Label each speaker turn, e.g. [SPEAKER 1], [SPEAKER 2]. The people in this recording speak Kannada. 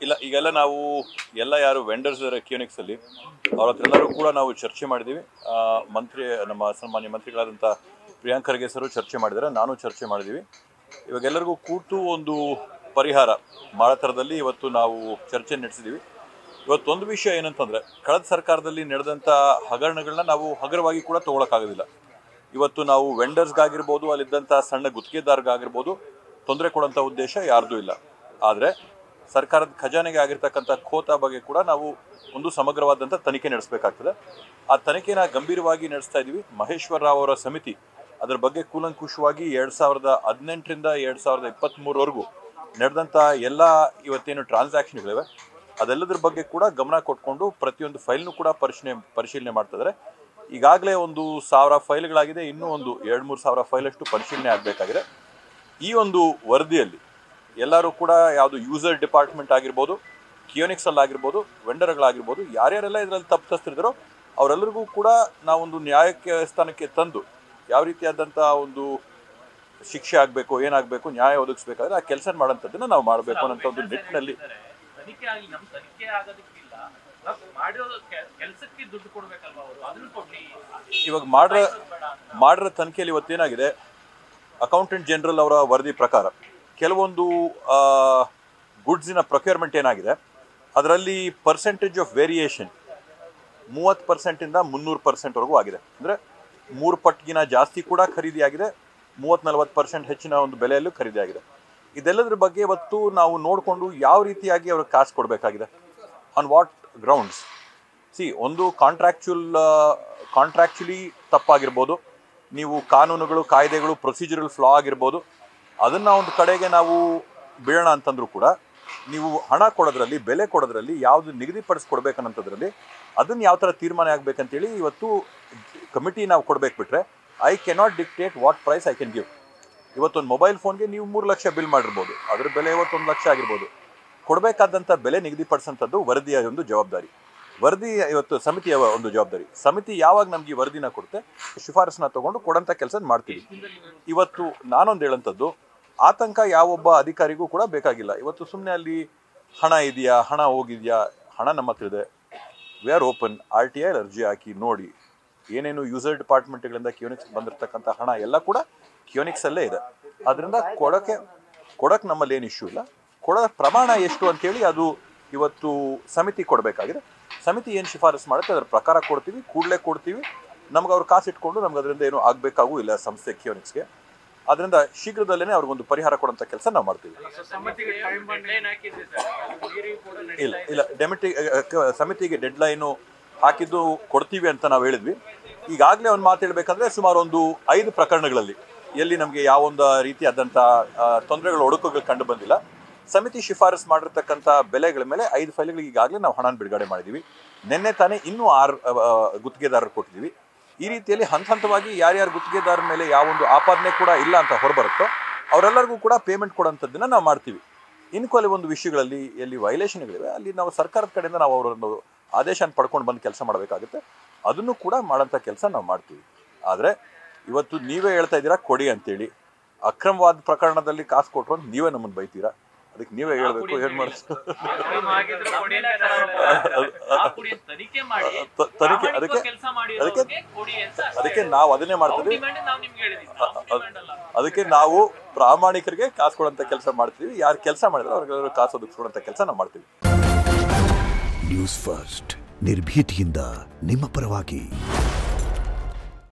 [SPEAKER 1] ಇಲ್ಲ, ಈಗೆಲ್ಲ ನಾವು ಎಲ್ಲ ಯಾರು ವೆಂಡರ್ಸ್ ಇದ್ದಾರೆ ಕ್ಯೂನಿಕ್ಸ್ ಅಲ್ಲಿ ಅವ್ರ ಹತ್ರ ಎಲ್ಲರೂ ಕೂಡ ನಾವು ಚರ್ಚೆ ಮಾಡಿದ್ದೀವಿ. ನಮ್ಮ ಸನ್ಮಾನ್ಯ ಮಂತ್ರಿಗಳಾದಂಥ ಪ್ರಿಯಾಂಕ್ ಖರ್ಗೆ ಸರ್ ಚರ್ಚೆ ಮಾಡಿದ್ದಾರೆ, ನಾನು ಚರ್ಚೆ ಮಾಡಿದ್ದೀವಿ. ಇವಾಗ ಎಲ್ಲರಿಗೂ ಕೂತು ಒಂದು ಪರಿಹಾರ ಮಾಡೋ ಥರದಲ್ಲಿ ಇವತ್ತು ನಾವು ಚರ್ಚೆ ನಡೆಸಿದ್ದೀವಿ. ಇವತ್ತೊಂದು ವಿಷಯ ಏನಂತಂದರೆ, ಕಳೆದ ಸರ್ಕಾರದಲ್ಲಿ ನಡೆದಂಥ ಹಗರಣಗಳನ್ನ ನಾವು ಹಗುರವಾಗಿ ಕೂಡ ತೊಗೊಳಕ್ಕಾಗೋದಿಲ್ಲ. ಇವತ್ತು ನಾವು ವೆಂಡರ್ಸ್ಗಾಗಿರ್ಬೋದು, ಅಲ್ಲಿದ್ದಂಥ ಸಣ್ಣ ಗುತ್ತಿಗೆದಾರ್ಗಾಗಿರ್ಬೋದು ತೊಂದರೆ ಕೊಡೋಂಥ ಉದ್ದೇಶ ಯಾರ್ದೂ ಇಲ್ಲ. ಆದರೆ ಸರ್ಕಾರದ ಖಜಾನೆಗೆ ಆಗಿರ್ತಕ್ಕಂಥ ಖೋತಾ ಬಗ್ಗೆ ಕೂಡ ನಾವು ಒಂದು ಸಮಗ್ರವಾದಂಥ ತನಿಖೆ ನಡೆಸಬೇಕಾಗ್ತದೆ. ಆ ತನಿಖೆನ ಗಂಭೀರವಾಗಿ ನಡೆಸ್ತಾ ಇದ್ದೀವಿ. ಮಹೇಶ್ವರ ರಾವ್ ಅವರ ಸಮಿತಿ ಅದರ ಬಗ್ಗೆ ಕೂಲಂಕುಷವಾಗಿ 2018ರಿಂದ 2023ವರೆಗೂ ನಡೆದಂಥ ಎಲ್ಲ ಇವತ್ತೇನು ಟ್ರಾನ್ಸಾಕ್ಷನ್ಗಳಿವೆ ಅದೆಲ್ಲದ್ರ ಬಗ್ಗೆ ಕೂಡ ಗಮನ ಕೊಟ್ಕೊಂಡು ಪ್ರತಿಯೊಂದು ಫೈಲ್ನು ಕೂಡ ಪರಿಶೀಲನೆ ಮಾಡ್ತಿದ್ದಾರೆ. ಈಗಾಗಲೇ 1,000 ಫೈಲ್ಗಳಾಗಿದೆ, ಇನ್ನೂ 2-3 ಸಾವಿರ ಫೈಲಷ್ಟು ಪರಿಶೀಲನೆ ಆಗಬೇಕಾಗಿದೆ. ಈ ಒಂದು ವರದಿಯಲ್ಲಿ ಎಲ್ಲರೂ ಕೂಡ ಯಾವುದು ಯೂಸರ್ ಡಿಪಾರ್ಟ್ಮೆಂಟ್ ಆಗಿರ್ಬೋದು, ಕಿಯೋನಿಕ್ಸಲ್ಲಿ ಆಗಿರ್ಬೋದು, ವೆಂಡರ್ಗಳಾಗಿರ್ಬೋದು, ಯಾರ್ಯಾರೆಲ್ಲ ಇದರಲ್ಲಿ ತಪ್ಪಿತಸ್ಥರಿದ್ದಾರೋ ಅವರೆಲ್ಲರಿಗೂ ಕೂಡ ನಾವೊಂದು ನ್ಯಾಯಕ್ಕೆ ಸ್ಥಾನಕ್ಕೆ ತಂದು ಯಾವ ರೀತಿಯಾದಂಥ ಒಂದು ಶಿಕ್ಷೆ ಆಗಬೇಕು, ಏನಾಗಬೇಕು, ನ್ಯಾಯ ಒದಗಿಸ್ಬೇಕಾದ್ರೆ ಆ ಕೆಲಸ ಮಾಡೋಂಥದ್ದನ್ನು ನಾವು ಮಾಡಬೇಕು ಅನ್ನೋಂಥ ಒಂದು ನಿಟ್ಟಿನಲ್ಲಿ ಇವಾಗ ಮಾಡಿರೋ ತನಿಖೆಯಲ್ಲಿ ಇವತ್ತೇನಾಗಿದೆ, ಅಕೌಂಟೆಂಟ್ ಜನರಲ್ ಅವರ ವರದಿ ಪ್ರಕಾರ ಕೆಲವೊಂದು ಗುಡ್ಸಿನ ಪ್ರೊಕ್ಯೂರ್ಮೆಂಟ್ ಏನಾಗಿದೆ ಅದರಲ್ಲಿ ಪರ್ಸೆಂಟೇಜ್ ಆಫ್ ವೇರಿಯೇಷನ್ 30%ಇಂದ 300%ವರೆಗೂ ಆಗಿದೆ. ಅಂದರೆ 3 ಪಟ್ಟಿಗಿನ ಜಾಸ್ತಿ ಕೂಡ ಖರೀದಿ ಆಗಿದೆ, 30-40% ಹೆಚ್ಚಿನ ಒಂದು ಬೆಲೆಯಲ್ಲೂ ಖರೀದಿ ಆಗಿದೆ. ಇದೆಲ್ಲದ್ರ ಬಗ್ಗೆ ಇವತ್ತು ನಾವು ನೋಡಿಕೊಂಡು ಯಾವ ರೀತಿಯಾಗಿ ಅವ್ರಿಗೆ ಕಾಸು ಕೊಡಬೇಕಾಗಿದೆ, ಆನ್ ವಾಟ್ ಗ್ರೌಂಡ್ಸ್. ಒಂದು ಕಾಂಟ್ರಾಕ್ಚುಲಿ ತಪ್ಪಾಗಿರ್ಬೋದು, ನೀವು ಕಾನೂನುಗಳು, ಕಾಯ್ದೆಗಳು, ಪ್ರೊಸೀಜರಲ್ ಫ್ಲಾ ಆಗಿರ್ಬೋದು, ಅದನ್ನು ಒಂದು ಕಡೆಗೆ ನಾವು ಬೀಳೋಣ ಅಂತಂದ್ರೂ ಕೂಡ ನೀವು ಹಣ ಕೊಡೋದ್ರಲ್ಲಿ, ಬೆಲೆ ಕೊಡೋದ್ರಲ್ಲಿ ಯಾವುದು ನಿಗದಿಪಡಿಸ್ಕೊಡ್ಬೇಕನ್ನೋಂಥದ್ರಲ್ಲಿ ಅದನ್ನು ಯಾವ ಥರ ತೀರ್ಮಾನ ಆಗಬೇಕಂತೇಳಿ ಇವತ್ತು ಕಮಿಟಿ ನಾವು ಕೊಡಬೇಕು. ಬಿಟ್ಟರೆ I cannot dictate what price I can give. ಇವತ್ತೊಂದು ಮೊಬೈಲ್ ಫೋನ್ಗೆ ನೀವು 3 ಲಕ್ಷ ಬಿಲ್ ಮಾಡಿರ್ಬೋದು, ಅದ್ರ ಬೆಲೆ 1 ಲಕ್ಷ ಆಗಿರ್ಬೋದು. ಕೊಡಬೇಕಾದಂಥ ಬೆಲೆ ನಿಗದಿಪಡಿಸೋಂಥದ್ದು ವರದಿಯ ಒಂದು ಜವಾಬ್ದಾರಿ, ವರದಿ ಇವತ್ತು ಸಮಿತಿಯ ಒಂದು ಜವಾಬ್ದಾರಿ. ಸಮಿತಿ ಯಾವಾಗ ನಮ್ಗೆ ಈ ವರದಿನ ಕೊಡುತ್ತೆ, ಶಿಫಾರಸನ್ನ ತಗೊಂಡು ಕೊಡೋಂಥ ಕೆಲಸ ಮಾಡ್ತೀವಿ. ಇವತ್ತು ನಾನೊಂದು ಹೇಳೋಂಥದ್ದು, ಆತಂಕ ಯಾವೊಬ್ಬ ಅಧಿಕಾರಿಗೂ ಕೂಡ ಬೇಕಾಗಿಲ್ಲ. ಇವತ್ತು ಸುಮ್ಮನೆ ಅಲ್ಲಿ ಹಣ ಇದೆಯಾ, ಹಣ ಹೋಗಿದೆಯಾ, ಹಣ ನಮ್ಮ ಹತ್ರ ಇದೆ, ವಿ ಆರ್ ಓಪನ್. RTI ಅರ್ಜಿ ಹಾಕಿ ನೋಡಿ, ಏನೇನು ಯೂಸರ್ ಡಿಪಾರ್ಟ್ಮೆಂಟ್ಗಳಿಂದ ಕ್ಯೂನಿಕ್ಸ್ ಬಂದಿರತಕ್ಕಂಥ ಹಣ ಎಲ್ಲ ಕೂಡ ಕ್ಯೂನಿಕ್ಸಲ್ಲೇ ಇದೆ. ಅದರಿಂದ ಕೊಡೋಕ್ಕೆ ನಮ್ಮಲ್ಲಿ ಏನು ಇಶ್ಯೂ ಇಲ್ಲ. ಕೊಡೋ ಪ್ರಮಾಣ ಎಷ್ಟು ಅಂತೇಳಿ ಅದು ಇವತ್ತು ಸಮಿತಿ ಕೊಡಬೇಕಾಗಿದೆ. ಸಮಿತಿ ಏನು ಶಿಫಾರಸು ಮಾಡುತ್ತೆ ಅದರ ಪ್ರಕಾರ ಕೊಡ್ತೀವಿ, ಕೂಡಲೇ ಕೊಡ್ತೀವಿ. ನಮ್ಗೆ ಅವ್ರು ಕಾಸು ಇಟ್ಕೊಂಡು ನಮ್ಗೆ ಅದರಿಂದ ಏನು ಆಗಬೇಕಾಗೂ ಇಲ್ಲ ಸಂಸ್ಥೆ ಕ್ಯೂನಿಕ್ಸ್ಗೆ. ಅದರಿಂದ ಶೀಘ್ರದಲ್ಲೇ ಅವ್ರಿಗೊಂದು ಪರಿಹಾರ ಕೊಡೋಂಥ ಕೆಲಸ ನಾವು ಮಾಡ್ತೀವಿ. ಇಲ್ಲ ಸಮಿತಿಗೆ ಡೆಡ್ಲೈನು ಹಾಕಿದ್ದು ಕೊಡ್ತೀವಿ ಅಂತ ನಾವು ಹೇಳಿದ್ವಿ. ಈಗಾಗಲೇ ಒಂದು ಮಾತು ಹೇಳ್ಬೇಕಂದ್ರೆ ಸುಮಾರು 5 ಪ್ರಕರಣಗಳಲ್ಲಿ ಎಲ್ಲಿ ನಮಗೆ ಯಾವೊಂದು ರೀತಿಯಾದಂಥ ತೊಂದರೆಗಳು, ಒಡಕುಗಳು ಕಂಡು ಬಂದಿಲ್ಲ. ಸಮಿತಿ ಶಿಫಾರಸು ಮಾಡಿರ್ತಕ್ಕಂಥ ಬೆಲೆಗಳ ಮೇಲೆ 5 ಫೈಲ್ಗಳಿಗೆ ಈಗಾಗಲೇ ನಾವು ಹಣ ಬಿಡುಗಡೆ ಮಾಡಿದ್ದೀವಿ. ನಿನ್ನೆ ತಾನೇ ಇನ್ನೂ 6 ಗುತ್ತಿಗೆದಾರರು ಕೊಟ್ಟಿದ್ದೀವಿ. ಈ ರೀತಿಯಲ್ಲಿ ಹಂತವಾಗಿ ಯಾರ್ಯಾರು ಗುತ್ತಿಗೆದಾರರ ಮೇಲೆ ಯಾವೊಂದು ಆಪಾದನೆ ಕೂಡ ಇಲ್ಲ ಅಂತ ಹೊರಬರುತ್ತೋ ಅವರೆಲ್ಲರಿಗೂ ಕೂಡ ಪೇಮೆಂಟ್ ಕೊಡೋಂಥದ್ದನ್ನು ನಾವು ಮಾಡ್ತೀವಿ. ಇನ್ನು ಕೆಲವೊಂದು ವಿಷಯಗಳಲ್ಲಿ ಎಲ್ಲಿ ವೈಲೇಷನ್ಗಳಿವೆ ಅಲ್ಲಿ ನಾವು ಸರ್ಕಾರದ ಕಡೆಯಿಂದ ನಾವು ಅವರೊಂದು ಆದೇಶನ ಪಡ್ಕೊಂಡು ಬಂದು ಕೆಲಸ ಮಾಡಬೇಕಾಗುತ್ತೆ. ಅದನ್ನು ಕೂಡ ಮಾಡೋಂಥ ಕೆಲಸ ನಾವು ಮಾಡ್ತೀವಿ. ಆದರೆ ಇವತ್ತು ನೀವೇ ಹೇಳ್ತಾ ಇದ್ದೀರಾ ಕೊಡಿ ಅಂತೇಳಿ, ಅಕ್ರಮವಾದ ಪ್ರಕರಣದಲ್ಲಿ ಕಾಸು ಕೊಟ್ಟರು ಅಂತ ನೀವೇ ನಮ್ಮನ್ನು ಬೈತೀರಾ. ಅದಕ್ಕೆ ನೀವೇ ಹೇಳ್ಬೇಕು, ಏನು ಮಾಡ್ತೀವಿ ತನಿಖೆ. ಅದಕ್ಕೆ ನಾವು ಅದನ್ನೇ ಮಾಡ್ತೀವಿ. ಅದಕ್ಕೆ ನಾವು ಪ್ರಾಮಾಣಿಕರಿಗೆ ಕಾಸು ಕೊಡೋಂಥ ಕೆಲಸ ಮಾಡ್ತೀವಿ. ಯಾರು ಕೆಲಸ ಮಾಡಿದ್ರೆ ಅವ್ರಿಗೆಲ್ಲರೂ ಕಾಸು ಒದಗಿಸ್ಕೊಡೋಂಥ ಕೆಲಸ ನಾವು ಮಾಡ್ತೀವಿ.
[SPEAKER 2] ನ್ಯೂಸ್ ಫಸ್ಟ್, ನಿರ್ಭೀತಿಯಿಂದ ನಿಮ್ಮ ಪರವಾಗಿ.